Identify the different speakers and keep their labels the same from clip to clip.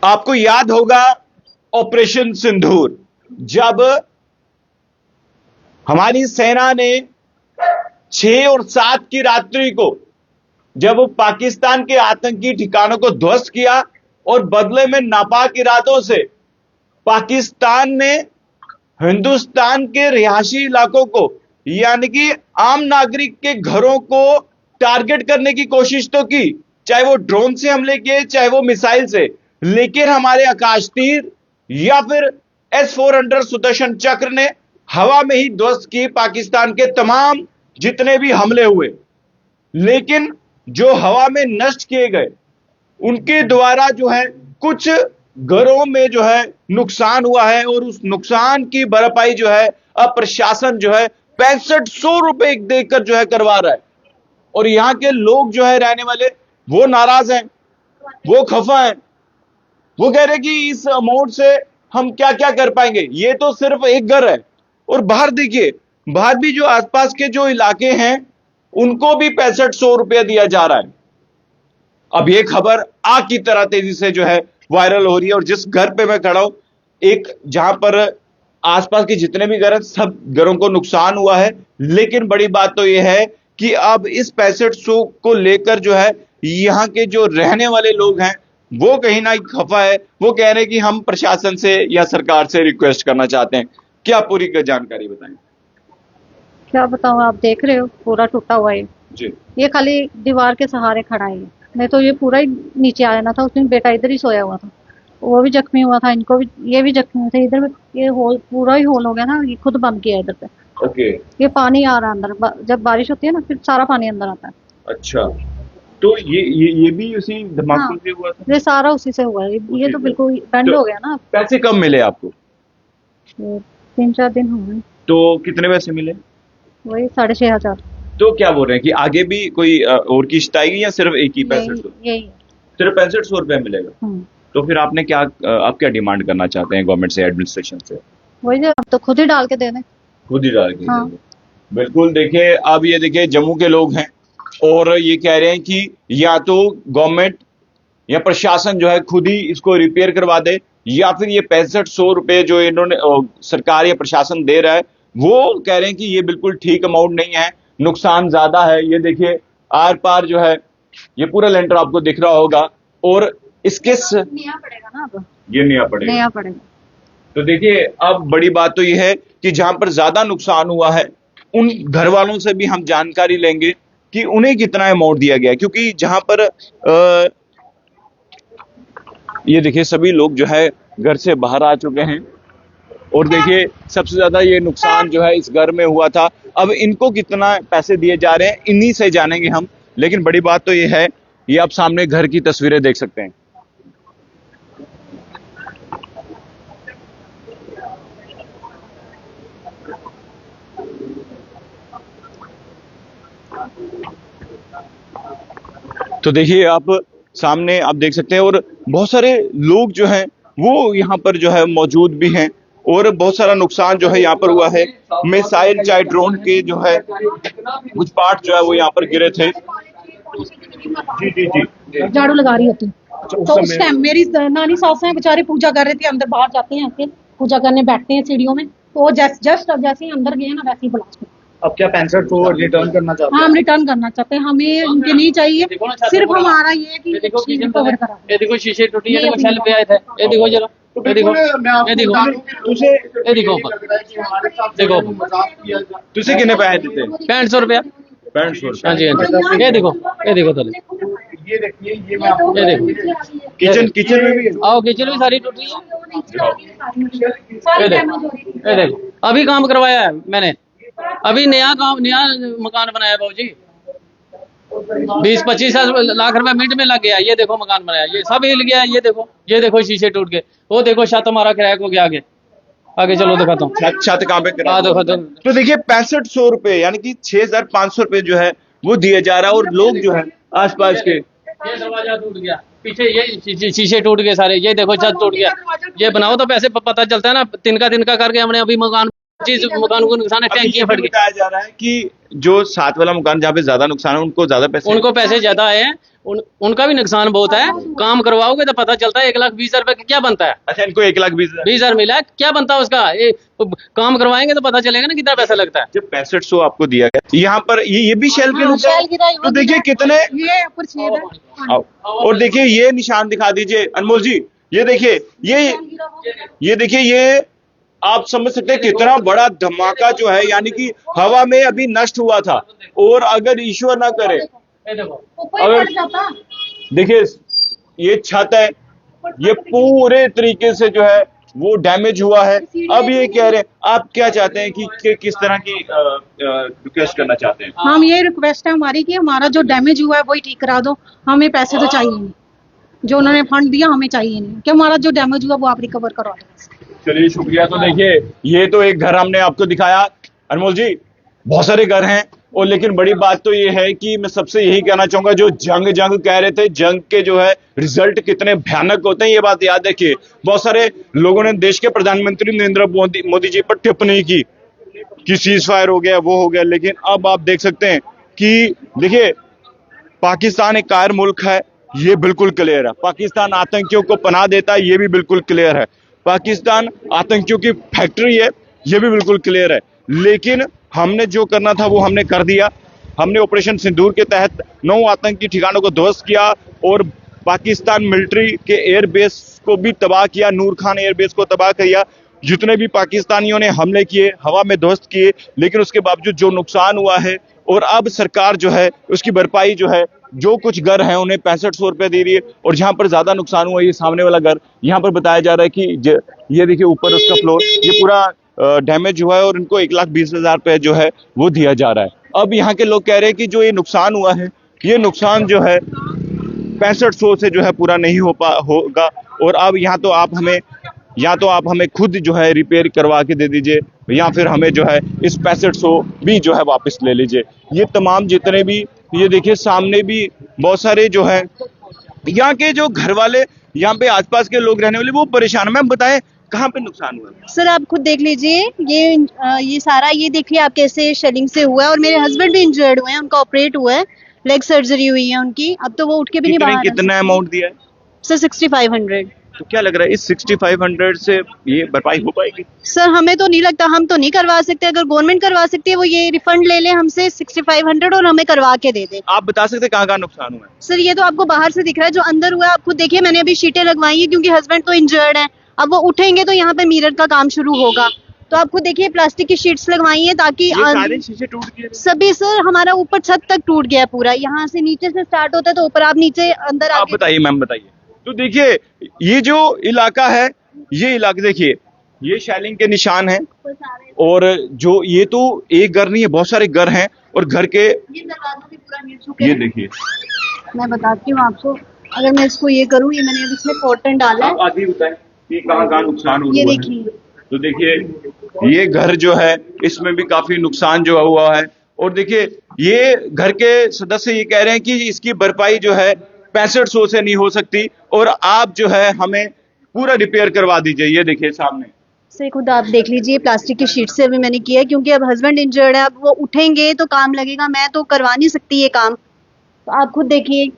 Speaker 1: आपको याद होगा ऑपरेशन सिंदूर, जब हमारी सेना ने 6 और 7 की रात्रि को जब पाकिस्तान के आतंकी ठिकानों को ध्वस्त किया और बदले में नापाक इरादों से पाकिस्तान ने हिंदुस्तान के रिहायशी इलाकों को यानी कि आम नागरिक के घरों को टारगेट करने की कोशिश तो की, चाहे वो ड्रोन से हमले किए चाहे वो मिसाइल से, लेकिन हमारे आकाश तीर या फिर S-400 सुदर्शन चक्र ने हवा में ही ध्वस्त की पाकिस्तान के तमाम जितने भी हमले हुए। लेकिन जो हवा में नष्ट किए गए उनके द्वारा जो है कुछ घरों में जो है नुकसान हुआ है और उस नुकसान की भरपाई जो है अब प्रशासन जो है 6500 रुपए देकर जो है करवा रहा है। और यहां के लोग जो है रहने वाले वो नाराज हैं, वो खफा हैं, वो कह रहे कि इस अमाउंट से हम क्या क्या कर पाएंगे। ये तो सिर्फ एक घर है और बाहर देखिए, बाहर भी जो आसपास के जो इलाके हैं उनको भी 6500 रुपया दिया जा रहा है। अब ये खबर आग की तरह तेजी से जो है वायरल हो रही है और जिस घर पे मैं खड़ा हूं, एक जहां पर आसपास के जितने भी घर हैं सब घरों को नुकसान हुआ है। लेकिन बड़ी बात तो यह है कि अब इस 6500 को लेकर जो है यहां के जो रहने वाले लोग हैं वो कहीं ना खफा है। वो कह रहे हैं कि हम प्रशासन से या सरकार से रिक्वेस्ट करना चाहते हैं। क्या पूरी जानकारी बताएं?
Speaker 2: क्या बताऊं, आप देख रहे हो पूरा टूटा हुआ है
Speaker 1: जी।
Speaker 2: ये खाली दीवार के सहारे खड़ा है, नहीं तो ये पूरा ही नीचे आ जाना था। उस दिन बेटा इधर ही सोया हुआ था, वो भी जख्मी हुआ था, इनको भी, ये भी जख्मी हुए थे। इधर ये होल पूरा ही होल हो गया ना, ये खुद बंद किया इधर पे।
Speaker 1: ओके।
Speaker 2: ये पानी आ रहा है अंदर, जब बारिश होती है ना फिर सारा पानी अंदर आता है।
Speaker 1: अच्छा, तो ये भी उसी धमाके
Speaker 2: हाँ,
Speaker 1: से हुआ था?
Speaker 2: ये सारा उसी से हुआ है। ये तो बिल्कुल बैंड हो गया ना।
Speaker 1: पैसे कब मिले आपको?
Speaker 2: 3-4 दिन हो गए।
Speaker 1: तो कितने पैसे मिले?
Speaker 2: वही 6500।
Speaker 1: तो क्या बोल रहे हैं कि आगे भी कोई और किस्त आएगी या सिर्फ एक ही 6500?
Speaker 2: यही
Speaker 1: सिर्फ 6500 रुपए मिलेगा। तो फिर आपने क्या आप क्या डिमांड करना चाहते हैं गवर्नमेंट से, एडमिनिस्ट्रेशन से?
Speaker 2: वही जो तो खुद ही डाल के दे दें।
Speaker 1: खुद ही डाल के
Speaker 2: हाँ।
Speaker 1: दे दें। बिल्कुल। देखिए, अब ये देखिए जम्मू के लोग हैं और ये कह रहे हैं कि या तो गवर्नमेंट या प्रशासन जो है खुद ही इसको रिपेयर करवा दे, या फिर ये 6500 रुपए जो इन्होंने सरकार या प्रशासन दे रहा है वो कह रहे हैं कि ये बिल्कुल ठीक अमाउंट नहीं है, नुकसान ज्यादा है। ये देखिए आर पार जो है ये पूरा लेंटर आपको दिख रहा होगा और इसके
Speaker 2: नया पड़ेगा ना, अब
Speaker 1: ये नया पड़ेगा। तो देखिए अब बड़ी बात तो ये है कि जहां पर ज्यादा नुकसान हुआ है उन घर वालों से भी हम जानकारी लेंगे कि उन्हें कितना अमाउंट दिया गया है। क्योंकि जहां पर ये देखिए सभी लोग जो है घर से बाहर आ चुके हैं और देखिए सबसे ज्यादा ये नुकसान जो है इस घर में हुआ था। अब इनको कितना पैसे दिए जा रहे हैं इन्हीं से जानेंगे हम। लेकिन बड़ी बात तो ये है, ये आप सामने घर की तस्वीरें देख सकते हैं। तो देखिए आप सामने आप देख सकते हैं और बहुत सारे लोग जो हैं वो यहाँ पर जो है मौजूद भी हैं और बहुत सारा नुकसान जो है यहाँ पर हुआ है। मिसाइल चाहे ड्रोन के जो है कुछ पार्ट जो है वो यहाँ पर गिरे थे। जी जी जी।
Speaker 3: झाड़ू लगा रही होती तो उस टाइम मेरी नानी सास है बेचारे पूजा कर रहे थे, अंदर बाहर जाते हैं ऐसे पूजा करने बैठते हैं सीढ़ियों में, तो वो जस्ट जैसे ही अंदर गए ना वैसे ही ब्लास्ट।
Speaker 4: अब क्या 65 को रिटर्न करना चाहते हैं?
Speaker 3: हम रिटर्न करना चाहते हैं, हमें उनके नहीं चाहिए, सिर्फ हमारा ये है कि चीज रिकवर करा।
Speaker 5: ये देखो शीशे टूटी है, देखो शेल पे आए थे, ये देखो जरा, ये देखो, ये देखो,
Speaker 1: तुझे
Speaker 5: ये देखो देखो
Speaker 1: तुझे कितने पैसे देते?
Speaker 5: 6500 रुपया।
Speaker 1: 6500।
Speaker 5: हाँ जी हाँ जी, ये देखो थले,
Speaker 4: ये देखिए, ये मैं आपको
Speaker 5: ये देखो
Speaker 1: किचन में भी
Speaker 5: आओ, किचन भी सारी टूटी है। ये देखो अभी काम करवाया है मैंने, अभी नया मकान बनाया बाबूजी, 20-25 लाख रुपए मिनट में लग गया। ये देखो मकान बनाया, ये सब हिल गया। ये देखो शीशे टूट गए, वो देखो छत हमारा क्रैक हो गया। आगे चलो दिखाता हूँ
Speaker 1: छत कहाँ पे करा?
Speaker 5: देखो
Speaker 1: तो देखिए 6500 रुपए यानी कि 6500 रुपए जो है वो दिया जा रहा है और लोग जो है आसपास के,
Speaker 5: ये दरवाजा टूट गया, पीछे ये शीशे टूट गए सारे, ये देखो छत टूट गया। ये बनाओ तो पैसे पता चलता है ना, तिनका करके हमने अभी मकान चीज मकान को नुकसान है,
Speaker 1: अभी ये
Speaker 5: टैंकियां
Speaker 1: भी
Speaker 5: फट गई।
Speaker 1: बताया जा रहा है कि जो साथ वाला मकान जहाँ पे ज्यादा नुकसान है उनको ज्यादा पैसे,
Speaker 5: उनको पैसे ज्यादा आए हैं, उनका भी नुकसान बहुत है। काम करवाओगे तो पता चलता है 1,20,000 रुपए का क्या बनता है।
Speaker 1: अच्छा इनको 1,20,000
Speaker 5: 20,000 मिला है, क्या बनता है उसका? काम करवाएंगे तो पता चलेगा ना कितना पैसा लगता है।
Speaker 1: जब 6500 आपको दिया गया, यहाँ पर ये भी शेल के
Speaker 3: हाँ,
Speaker 1: नुकसान,
Speaker 3: शेल गिरा,
Speaker 1: तो देखिए कितने,
Speaker 3: ये ऊपर छेद है।
Speaker 1: आओ, और देखिए ये निशान दिखा दीजिए अनमोल जी, ये देखिए ये देखिए ये आप समझ सकते हैं कितना बड़ा धमाका जो है, यानी कि हवा में अभी नष्ट हुआ था। और अगर ईश्वर ना करे,
Speaker 3: ऊपर
Speaker 1: अगर-
Speaker 3: पड़ जाता।
Speaker 1: देखिए ये छत है, ये पूरे तरीके से जो है वो डैमेज हुआ है। अब ये कह रहे हैं, आप क्या चाहते हैं कि किस तरह की रिक्वेस्ट करना चाहते हैं?
Speaker 3: हम ये रिक्वेस्ट है हमारी कि हमारा जो डैमेज हुआ है वही ठीक करा दो, हमें पैसे तो चाहिए नहीं, जो उन्होंने फंड दिया हमें चाहिए नहीं, कि हमारा जो डैमेज हुआ वो आप रिकवर करवा दो।
Speaker 1: चलिए शुक्रिया। तो देखिए ये तो एक घर हमने आपको दिखाया अनमोल जी, बहुत सारे घर हैं, और लेकिन बड़ी बात तो ये है कि मैं सबसे यही कहना चाहूंगा, जो जंग कह रहे थे, जंग के जो है रिजल्ट कितने भयानक होते हैं ये बात याद रखिए। बहुत सारे लोगों ने देश के प्रधानमंत्री नरेंद्र मोदी जी पर टिप्पणी की कि सीज फायर हो गया, वो हो गया, लेकिन अब आप देख सकते हैं कि देखिए पाकिस्तान एक कायर मुल्क है, ये बिल्कुल क्लियर है। पाकिस्तान आतंकियों को पनाह देता है, ये भी बिल्कुल क्लियर है। पाकिस्तान आतंकियों की फैक्ट्री है, ये भी बिल्कुल क्लियर है। लेकिन हमने जो करना था वो हमने कर दिया। हमने ऑपरेशन सिंदूर के तहत 9 आतंकी ठिकानों को ध्वस्त किया और पाकिस्तान मिलिट्री के एयरबेस को भी तबाह किया, नूर खान एयरबेस को तबाह किया। जितने भी पाकिस्तानियों ने हमले किए, हवा में ध्वस्त किए, लेकिन उसके बावजूद जो नुकसान हुआ है, और अब सरकार जो है उसकी भरपाई जो है, जो कुछ घर हैं उन्हें 6500 रुपए दे रही है। और जहां पर ज्यादा नुकसान हुआ ये सामने वाला घर, यहाँ पर बताया जा रहा है कि ये देखिए ऊपर उसका फ्लोर ये पूरा डैमेज हुआ है और इनको 1,20,000 रुपए जो है वो दिया जा रहा है। अब यहाँ के लोग कह रहे हैं कि जो ये नुकसान हुआ है, ये नुकसान जो है 6500 से जो है पूरा नहीं होगा, और अब या तो आप हमें खुद जो है रिपेयर करवा के दे दीजिए, या फिर हमें जो है इस 6500 भी जो है वापस ले लीजिए। ये तमाम जितने भी, ये देखिए सामने भी बहुत सारे जो है यहाँ के जो घर वाले, यहाँ पे आसपास के लोग रहने वाले, वो परेशान है। मैम बताएं कहाँ पे नुकसान हुआ है?
Speaker 6: सर आप खुद देख लीजिए, ये सारा ये देखिए आप कैसे शेलिंग से हुआ है, और मेरे हस्बैंड भी इंजर्ड हुए हैं, उनका ऑपरेट हुआ है, लेग सर्जरी हुई है उनकी, अब तो वो उठ के भी नहीं बाहर आ
Speaker 1: कितना
Speaker 6: सकते।
Speaker 1: अमाउंट दिया है?
Speaker 6: सर 6500।
Speaker 1: तो क्या लग रहा है इस 6500 से ये भरपाई हो पाएगी?
Speaker 6: सर हमें तो नहीं लगता, हम तो नहीं करवा सकते, अगर गवर्नमेंट करवा सकती है वो ये रिफंड ले ले हमसे 6500 और हमें करवा के दे दे।
Speaker 1: आप बता सकते कहाँ नुकसान हुआ है?
Speaker 6: सर ये तो आपको बाहर से दिख रहा है, जो अंदर हुआ है आप खुद देखिए, मैंने अभी शीटें लगवाई है क्योंकि हस्बैंड तो इंजर्ड है, अब वो उठेंगे तो यहाँ पे मिरर का काम शुरू होगा, तो आप खुद देखिए प्लास्टिक की शीट्स लगवाई है ताकि
Speaker 1: ये सारे शीशे टूट गए?
Speaker 6: सभी सर, हमारा ऊपर छत तक टूट गया पूरा, यहाँ से नीचे से स्टार्ट होता है तो ऊपर, आप नीचे अंदर
Speaker 1: आप
Speaker 6: आके
Speaker 1: बताइए मैम बताइए। तो देखिए ये जो इलाका है, ये इलाका देखिए, ये शेलिंग के निशान हैं, और जो ये तो एक घर नहीं है, बहुत सारे घर हैं, और घर के
Speaker 6: ये दरवाजा भी पूरा नीचे चुके
Speaker 1: ये
Speaker 6: हैं।
Speaker 1: देखिए,
Speaker 6: मैं बताती हूँ आपको, अगर मैं इसको ये करूँ, ये मैंने अब इसमें कॉटन डाला है,
Speaker 1: आप आगे बताएं कि कहाँ नुकसान हुआ
Speaker 6: ये
Speaker 1: है।
Speaker 6: देखिए
Speaker 1: तो देखिए ये घर जो है इसमें भी काफी नुकसान जो हुआ है, और देखिए ये घर के सदस्य ये कह रहे हैं कि इसकी भरपाई जो है 6500 से नहीं हो सकती, और आप जो है हमें पूरा रिपेयर करवा दीजिए। ये देखिए सामने,
Speaker 6: से खुद आप देख लीजिए, प्लास्टिक की शीट से अभी मैंने किया है क्योंकि अब हस्बैंड इंजर्ड है, अब वो उठेंगे तो काम लगेगा, मैं तो करवा नहीं सकती ये काम, तो आप खुद देखिए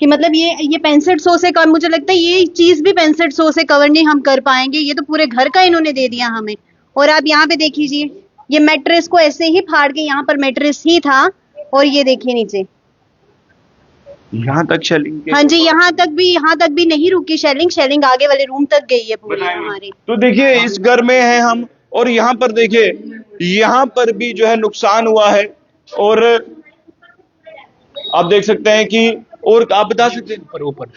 Speaker 6: कि मतलब ये 6500 से कम, मुझे लगता है ये चीज भी 6500 से कवर नहीं हम कर पाएंगे, ये तो पूरे घर का इन्होंने दे दिया हमें। और आप यहाँ पे देख लीजिए, ये मैट्रेस को ऐसे ही फाड़ के, यहाँ पर मैट्रेस ही था, और ये देखिए नीचे,
Speaker 1: यहाँ तक शेलिंग के,
Speaker 6: हाँ जी, यहाँ तक भी नहीं रुकी शेलिंग आगे वाले रूम तक गई है पूरी हमारी।
Speaker 1: तो देखिए इस घर में हैं हम, और यहाँ पर देखिए यहाँ पर भी जो है नुकसान हुआ है, और आप देख सकते हैं कि, और आप बता सकते हैं ऊपर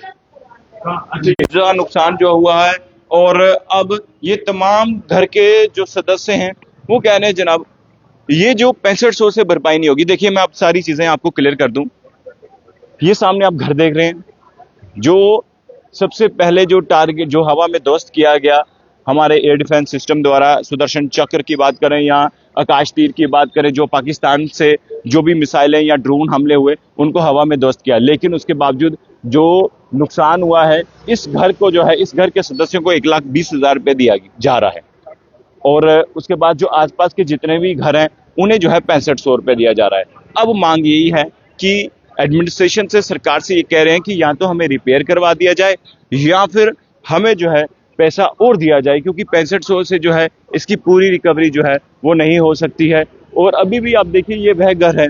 Speaker 1: नुकसान जो हुआ है। और अब ये तमाम घर के जो सदस्य हैं वो कह रहे हैं जनाब ये जो 6500 से भरपाई नहीं होगी। देखिए मैं आप सारी चीजें आपको क्लियर कर दूं, ये सामने आप घर देख रहे हैं, जो सबसे पहले जो टारगेट जो हवा में ध्वस्त किया गया हमारे एयर डिफेंस सिस्टम द्वारा, सुदर्शन चक्र की बात करें या आकाश तीर की बात करें, जो पाकिस्तान से जो भी मिसाइलें या ड्रोन हमले हुए उनको हवा में ध्वस्त किया, लेकिन उसके बावजूद जो नुकसान हुआ है, इस घर को जो है, इस घर के सदस्यों को 1,20,000 रुपए दिया जा रहा है। और उसके बाद जो आसपास के जितने भी घर हैं उन्हें जो है 6500 रुपये दिया जा रहा है। अब मांग यही है कि एडमिनिस्ट्रेशन से, सरकार से ये कह रहे हैं कि या तो हमें रिपेयर करवा दिया जाए या फिर हमें जो है पैसा और दिया जाए, क्योंकि 6500 से जो है इसकी पूरी रिकवरी जो है वो नहीं हो सकती है। और अभी भी आप देखिए ये वह घर है,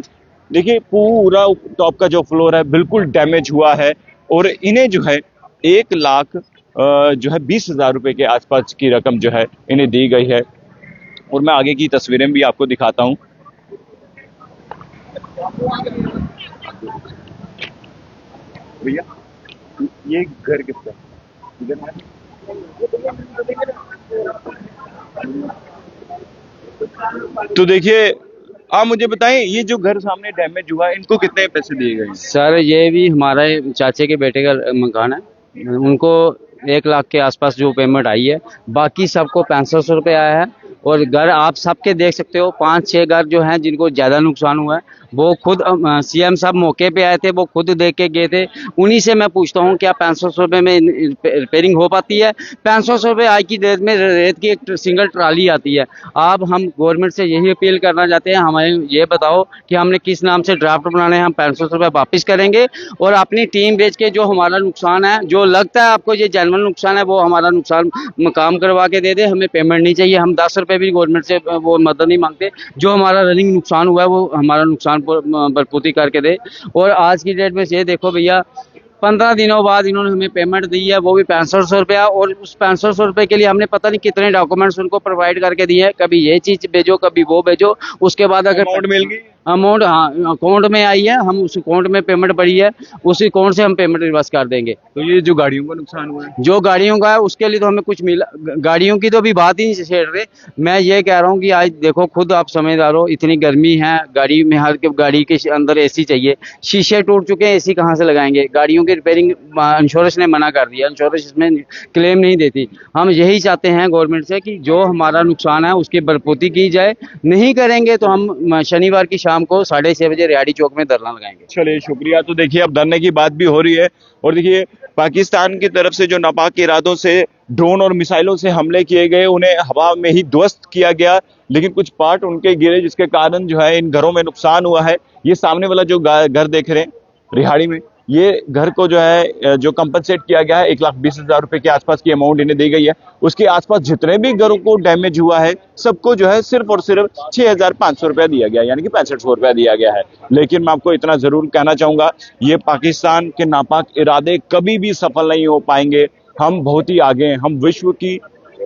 Speaker 1: देखिए पूरा टॉप का जो फ्लोर है बिल्कुल डैमेज हुआ है और इन्हें जो है 1 लाख जो है 20,000 रुपए के आसपास की रकम जो है इन्हें दी गई है। और मैं आगे की तस्वीरें भी आपको दिखाता हूं। भैया ये घर किसका इधर है? तो देखिए आप मुझे बताएं, ये जो घर सामने डैमेज हुआ है इनको कितने पैसे दिए गए हैं?
Speaker 7: सर ये भी हमारे चाचे के बेटे का मकान है, उनको 1 लाख के आसपास जो पेमेंट आई है, बाकी सबको 6500 रुपये आया है। और घर आप सबके देख सकते हो, 5-6 घर जो हैं जिनको ज़्यादा नुकसान हुआ है, वो खुद सीएम साहब मौके पे आए थे, वो खुद देख के गए थे। उन्हीं से मैं पूछता हूँ क्या 500 रुपये में रिपेयरिंग हो पाती है? 500 रुपये आज की डेट में रेत की एक सिंगल ट्राली आती है। अब हम गवर्नमेंट से यही अपील करना चाहते हैं, हमें ये बताओ कि हमने किस नाम से ड्राफ्ट बनाने हैं, हम 500 रुपये वापस करेंगे और अपनी टीम भेज के जो हमारा नुकसान है, जो लगता है आपको ये जेन्युइन नुकसान है, वो हमारा नुकसान काम करवा के दे दे। हमें पेमेंट नहीं चाहिए, हम 10 रुपये भी गवर्नमेंट से वो मदद नहीं मांगते। जो हमारा रनिंग नुकसान हुआ है वो हमारा नुकसान भरपूर्ति करके दे। और आज की डेट में ये देखो भैया, 15 दिनों बाद इन्होंने हमें पेमेंट दी है, वो भी 6500 रुपया। और उस 6500 रुपये के लिए हमने पता नहीं कितने डॉक्यूमेंट्स उनको प्रोवाइड करके दिए हैं, कभी ये चीज़ भेजो कभी वो भेजो। उसके बाद अगर
Speaker 1: अमाउंट मिल गई,
Speaker 7: अमाउंट हाँ अकाउंट में आई है, हम उस अकाउंट में पेमेंट पड़ी है, उसी अकाउंट से हम पेमेंट रिवर्स कर देंगे।
Speaker 1: तो ये जो गाड़ियों का नुकसान हुआ है,
Speaker 7: जो गाड़ियों का है उसके लिए तो हमें कुछ मिला, गाड़ियों की तो अभी बात ही नहीं छेड़ रहे। मैं ये कह रहा हूँ कि आज देखो खुद आप समझदार हो, इतनी गर्मी है, गाड़ी में हर गाड़ी के अंदर एसी चाहिए, शीशे टूट चुके हैं, एसी कहाँ से लगाएंगे? गाड़ियों की रिपेयरिंग इंश्योरेंस ने मना कर दिया, इंश्योरेंस इसमें क्लेम नहीं देती। हम यही चाहते हैं गवर्नमेंट से कि जो हमारा नुकसान है उसकी भरपूर्ति की जाए। नहीं करेंगे तो हम शनिवार की शाम को 6:30 बजे रिहाड़ी चौक में धरना लगाएंगे।
Speaker 1: चलिए शुक्रिया। तो देखिए अब धरने की बात भी हो रही है और देखिए पाकिस्तान की तरफ से जो नापाक इरादों से ड्रोन और मिसाइलों से हमले किए गए, उन्हें हवा में ही ध्वस्त किया गया, लेकिन कुछ पार्ट उनके गिरे जिसके कारण जो है इन घरों में नुकसान हुआ है। ये सामने वाला जो घर देख रहे हैं रिहाड़ी में, ये घर को जो है जो कंपनसेट किया गया है 1,20,000 रुपए के आसपास की अमाउंट इन्हें दी गई है। उसके आसपास जितने भी घरों को डैमेज हुआ है सबको जो है सिर्फ और सिर्फ 6,500 रुपया दिया गया, यानी कि 6500 रुपया दिया गया है। लेकिन मैं आपको इतना जरूर कहना चाहूंगा, ये पाकिस्तान के नापाक इरादे कभी भी सफल नहीं हो पाएंगे। हम बहुत ही आगे हैं, हम विश्व की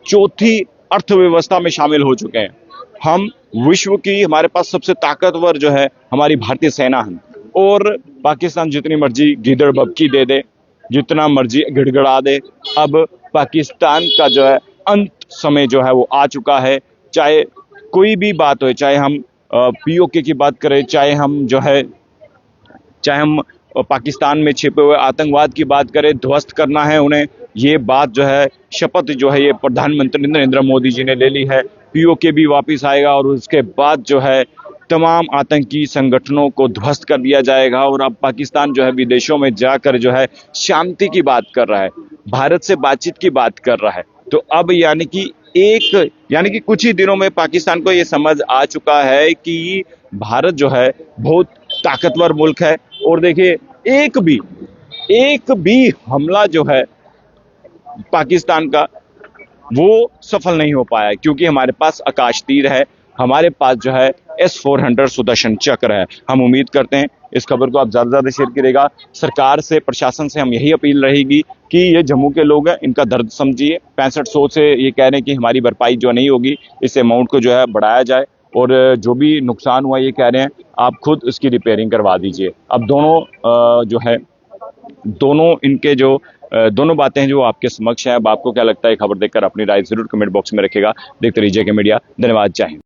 Speaker 1: 4थी अर्थव्यवस्था में शामिल हो चुके हैं। हम विश्व की, हमारे पास सबसे ताकतवर जो है हमारी भारतीय सेना है। और पाकिस्तान जितनी मर्जी गिदड़ बबकी दे दे, जितना मर्जी गिड़गड़ा दे, अब पाकिस्तान का जो है अंत समय जो है वो आ चुका है। चाहे कोई भी बात हो, चाहे हम पीओके की बात करें, चाहे हम पाकिस्तान में छिपे हुए आतंकवाद की बात करें, ध्वस्त करना है उन्हें, ये बात जो है शपथ जो है ये प्रधानमंत्री नरेंद्र मोदी जी ने ले ली है। पीओके भी वापस आएगा और उसके बाद जो है तमाम आतंकी संगठनों को ध्वस्त कर दिया जाएगा। और अब पाकिस्तान जो है विदेशों में जाकर जो है शांति की बात कर रहा है, भारत से बातचीत की बात कर रहा है। तो अब यानी कि कुछ ही दिनों में पाकिस्तान को ये समझ आ चुका है कि भारत जो है बहुत ताकतवर मुल्क है। और देखिए एक भी हमला जो है पाकिस्तान का वो सफल नहीं हो पाया, क्योंकि हमारे पास आकाश तीर है, हमारे पास जो है S-400 सुदर्शन चक्र है। हम उम्मीद करते हैं इस खबर को आप ज्यादा से ज्यादा शेयर करिएगा। सरकार से, प्रशासन से हम यही अपील रहेगी कि ये जम्मू के लोग हैं, इनका दर्द समझिए। 6500 से ये कह रहे हैं कि हमारी भरपाई जो नहीं होगी, इस अमाउंट को जो है बढ़ाया जाए। और जो भी नुकसान हुआ ये कह रहे हैं आप खुद उसकी रिपेयरिंग करवा दीजिए। अब दोनों इनके जो दोनों बातें हैं जो आपके समक्ष हैं। अब आपको क्या लगता है खबर देखकर अपनी राय जरूर कमेंट बॉक्स में रखेगा। देखते रहिए के मीडिया। धन्यवाद, जय हिंद।